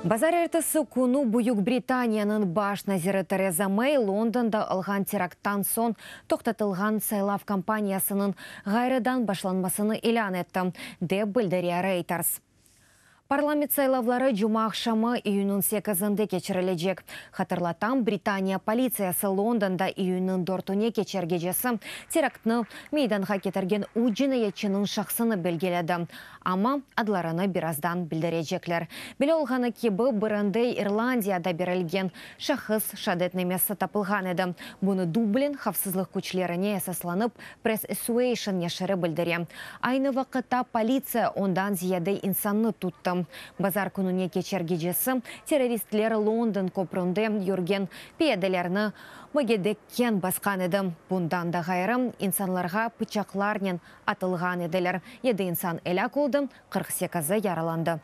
Базар эртісі күні Бүйік Британияның баш назиры Тереза Мэй Лондонда алған теракттан сон тоқтатылған сайлав компаниясының ғайрыдан башланмасыны илан етті, деп білдірі Reuters. Парламент сайлавлары жума ақшамы июнің 8-інде кечірілежек. Хатырлатам, Британия полициясы Лондонда июнің 4-не кечергежесі терактны мейданға кетерген уджинаятчының шақсыны белгеледі. Ама адларыны бираздан білдірежеклер. Біле олғаны кебі бірінде Ирландияда берілген шақыз шадетнемесі тапылған еді. Бұны Дублин хавсызлық күчлеріне әсасланып Press Association ешірі білдіре. Айны вақытта полиция ондан зияды инсанны тұтты. Базар күніне кечергежесі террористлер Лондон көпірінде юрген пиеделерні мүгедеккен басқан еді. Бұндан да ғайрым инсанларға пычақларнен атылған еділер. Еді инсан әлі қолды, 48-ы яраланды.